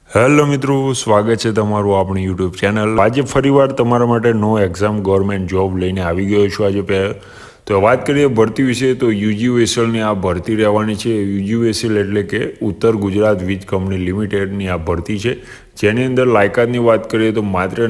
Hello મિત્રો, સ્વાગત છે તમારું આપણી યુટ્યુબ ચેનલ। આજે ફરીવાર તમારા માટે નો એક્ઝામ ગવર્મેન્ટ જોબ લઈને આવી ગયો છું। આજે તો વાત કરીએ ભરતી વિશે, તો યુજીવીએસએલની આ ભરતી રહેવાની છે। યુજીવીએસએલ એટલે કે ઉત્તર ગુજરાત વીજ કંપની લિમિટેડની આ ભરતી છે, જેની અંદર લાયકાતની વાત કરીએ તો માત્ર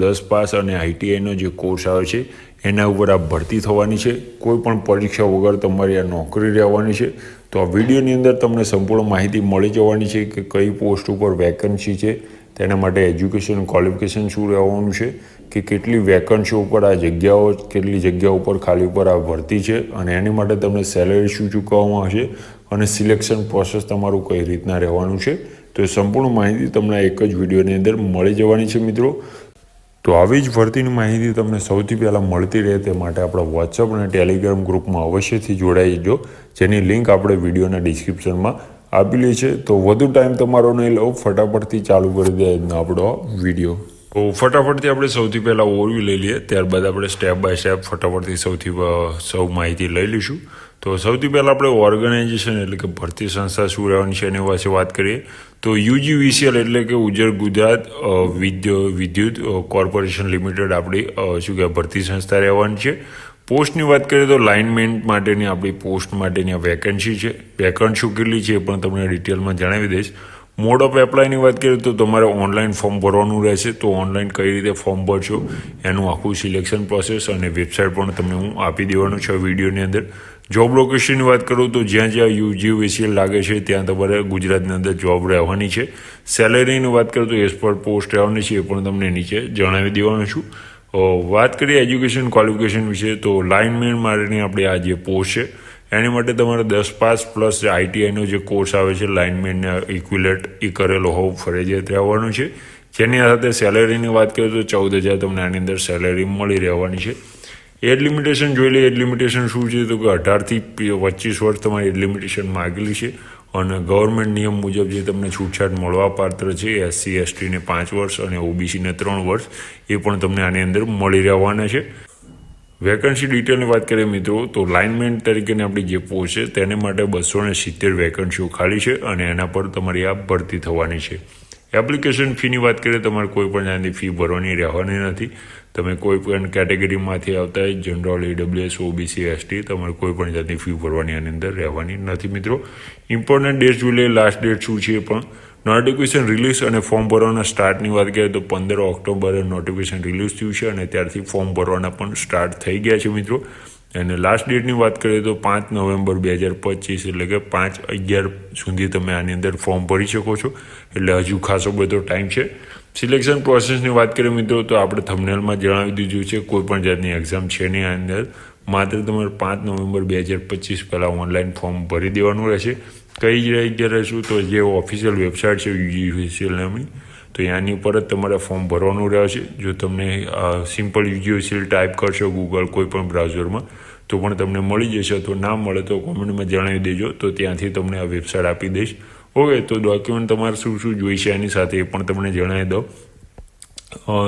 10 પાસ અને આઈટીઆઈનો જે કોર્સ આવે છે એના ઉપર આ ભરતી થવાની છે। કોઈ પણ પરીક્ષા વગર તમારી આ નોકરી રહેવાની છે। તો આ વિડીયોની અંદર તમને સંપૂર્ણ માહિતી મળી જવાની છે કે કઈ પોસ્ટ ઉપર વેકન્સી છે, તેના માટે એજ્યુકેશન ક્વોલિફિકેશન શું રહેવાનું છે, કે કેટલી વેકન્સીઓ ઉપર આ જગ્યાઓ, કેટલી જગ્યાઓ ઉપર ખાલી ઉપર આ ભરતી છે અને એની માટે તમને સેલેરી શું ચૂકવવામાં આવશે અને સિલેક્શન પ્રોસેસ તમારું કઈ રીતના રહેવાનું છે, તો એ સંપૂર્ણ માહિતી તમને એક જ વિડીયોની અંદર મળી જવાની છે મિત્રો। તો આવી જ ભરતીની માહિતી તમને સૌથી પહેલાં મળતી રહે તે માટે આપણા વોટ્સઅપ અને ટેલિગ્રામ ગ્રુપમાં અવશ્યથી જોડાઈ જજો, જેની લિંક આપણે વિડીયોના ડિસ્ક્રિપ્શનમાં આપેલી છે। તો વધુ ટાઈમ તમારો નહીં લઉં, ફટાફટથી ચાલુ કરી દે આપણો વિડીયો। તો ફટાફટથી આપણે સૌથી પહેલાં ઓવરવ્યૂ લઈ લઈએ, ત્યારબાદ આપણે સ્ટેપ બાય સ્ટેપ ફટાફટથી સૌ માહિતી લઈ લઈશું। તો સૌથી પહેલાં આપણે ઓર્ગેનાઇઝેશન એટલે કે ભરતી સંસ્થા શું રહેવાની છે એની વિશે વાત કરીએ તો યુજીવીસીએલ એટલે કે ઉત્તર ગુજરાત વિદ્યુત કોર્પોરેશન લિમિટેડ આપણી શું કહેવાય ભરતી સંસ્થા રહેવાની છે। પોસ્ટની વાત કરીએ તો લાઇનમેન માટેની આપણી પોસ્ટ માટેની વેકન્સી છે। વેકન્સી કેટલી છે એ પણ તમને ડિટેલમાં જણાવી દઈશ। મોડ ઓફ એપ્લાયની વાત કરીએ તો તમારે ઓનલાઈન ફોર્મ ભરવાનું રહેશે। તો ઓનલાઈન કઈ રીતે ફોર્મ ભરશો એનું આખું સિલેક્શન પ્રોસેસ અને વેબસાઇટ પણ તમને હું આપી દેવાનું છે વિડીયોની અંદર। જોબ લોકેશનની વાત કરું તો જ્યાં યુજીવીસીએલ લાગે છે ત્યાં તમારે ગુજરાતની અંદર જોબ રહેવાની છે। સેલેરીની વાત કરું તો એઝ પર પોસ્ટ રહેવાની છે, એ પણ તમને નીચે જણાવી દેવાનું છું। વાત કરીએ એજ્યુકેશન ક્વોલિફિકેશન વિશે તો લાઇનમેન માટેની આપણી આ જે પોસ્ટ છે એની માટે તમારે 10 પાસ પ્લસ આઈટીઆઈનો જે કોર્સ આવે છે લાઇનમેનના ઇક્વિલેટ એ કરેલો હોવું ફરજિયાત રહેવાનું છે। જેની સાથે સેલેરીની વાત કરીએ તો 14,000 તમને આની અંદર સેલેરી મળી રહેવાની છે। એજ લિમિટેશન જોઈ લઈએ। એજ લિમિટેશન શું છે તો કે 18થી 25 વર્ષ તમારી એજ લિમિટેશન માગેલી છે અને ગવર્મેન્ટ નિયમ મુજબ જે તમને છૂટછાટ મળવા પાત્ર છે એસસી એસટીને 5 વર્ષ અને ઓબીસીને 3 વર્ષ એ પણ તમને આની અંદર મળી રહેવાના છે। વેકન્સી ડિટેલની વાત કરીએ મિત્રો તો લાઇનમેન તરીકેની આપણી જે પોસ્ટ છે તેને માટે 270 વેકન્સીઓ ખાલી છે અને એના પર તમારી આ ભરતી થવાની છે। એપ્લિકેશન ફીની વાત કરીએ તમારે કોઈ પણ જાતની ફી ભરવાની રહેવાની નથી। તમે કોઈ પણ કેટેગરીમાંથી આવતા હોય, જનરલ, ઈડબ્લ્યુએસ, ઓબીસી, એસટી, તમારે કોઈ પણ જાતની ફી ભરવાની આની અંદર રહેવાની નથી મિત્રો। ઇમ્પોર્ટન્ટ ડેટ જોઈ લઈએ, લાસ્ટ ડેટ શું છે પણ નોટિફિકેશન રિલીઝ અને ફોર્મ ભરવાના સ્ટાર્ટની વાત કરીએ તો 15 ઓક્ટોબરે નોટિફિકેશન રિલીઝ થયું છે અને ત્યારથી ફોર્મ ભરવાના પણ સ્ટાર્ટ થઈ ગયા છે મિત્રો। અને લાસ્ટ ડેટની વાત કરીએ તો 5 નવેમ્બર 2025 એટલે કે 5/11 સુધી તમે આની અંદર ફોર્મ ભરી શકો છો, એટલે હજુ ખાસો બધો ટાઈમ છે। સિલેક્શન પ્રોસેસની વાત કરીએ મિત્રો તો આપણે થંબનેલમાં જણાવી દીધું છે, કોઈ પણ જાતની એક્ઝામ છે નહીં આની અંદર, માત્ર તમારે 5 નવેમ્બર 2025 પહેલાં ઓનલાઈન ફોર્મ ભરી દેવાનું રહેશે। કઈ જગ્યાએ રહેશું તો જે ઓફિશિયલ વેબસાઇટ છે યુજીવીસીએલ નામની, તો ત્યાંની ઉપર જ તમારે ફોર્મ ભરવાનું રહેશે। જો તમને સિમ્પલ યુજીવીસીએલ ટાઈપ કરશો ગૂગલ કોઈ પણ બ્રાઉઝરમાં તો પણ તમને મળી જશે, તો ના મળે તો કોમેન્ટમાં જણાવી દેજો, તો ત્યાંથી તમને આ વેબસાઇટ આપી દઈશ। ઓકે, તો ડોક્યુમેન્ટ તમારે શું શું જોઈશે એની સાથે એ પણ તમને જણાવી દઉં।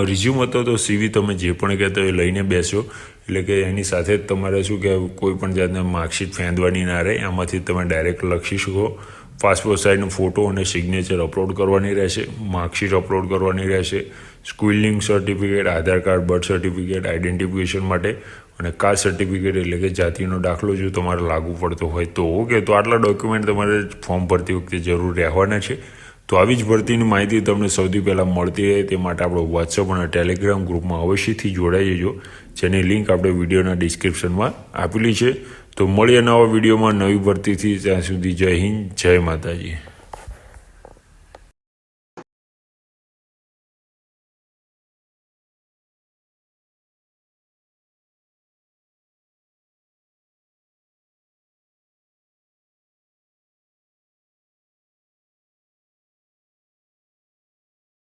રિઝ્યુમ હતો તો સીવી તમે જે પણ કહેતો એ લઈને બેસો, એટલે કે એની સાથે જ તમારે શું કહેવાય કોઈ પણ જાતના માર્કશીટ ફેંદવાની ના રહે, એમાંથી તમે ડાયરેક્ટ લખી શકો। પાસપોર્ટ સાઇઝનો ફોટો અને સિગ્નેચર અપલોડ કરવાની રહેશે, માર્કશીટ અપલોડ કરવાની રહેશે, સ્કૂલિંગ સર્ટિફિકેટ, આધાર કાર્ડ, બર્થ સર્ટિફિકેટ આઈડેન્ટિફિકેશન માટે અને કાસ્ટ સર્ટિફિકેટ એટલે કે જાતિનો દાખલો જો તમારે લાગુ પડતો હોય તો। ઓકે, તો આટલા ડોક્યુમેન્ટ તમારે ફોર્મ ભરતી વખતે જરૂર રહેવાના છે। તો આવી જ ભરતીની માહિતી તમને સૌથી પહેલાં મળતી રહે તે માટે આપણો વોટ્સઅપ અને ટેલિગ્રામ ગ્રુપમાં અવશ્યથી જોડાઈ જજો, જેની લિંક આપણે વિડીયોના ડિસ્ક્રિપ્શનમાં આપેલી છે। તો મળીએ નવા વિડીયોમાં નવી ભરતીથી, ત્યાં સુધી જય હિન્દ, જય માતાજી।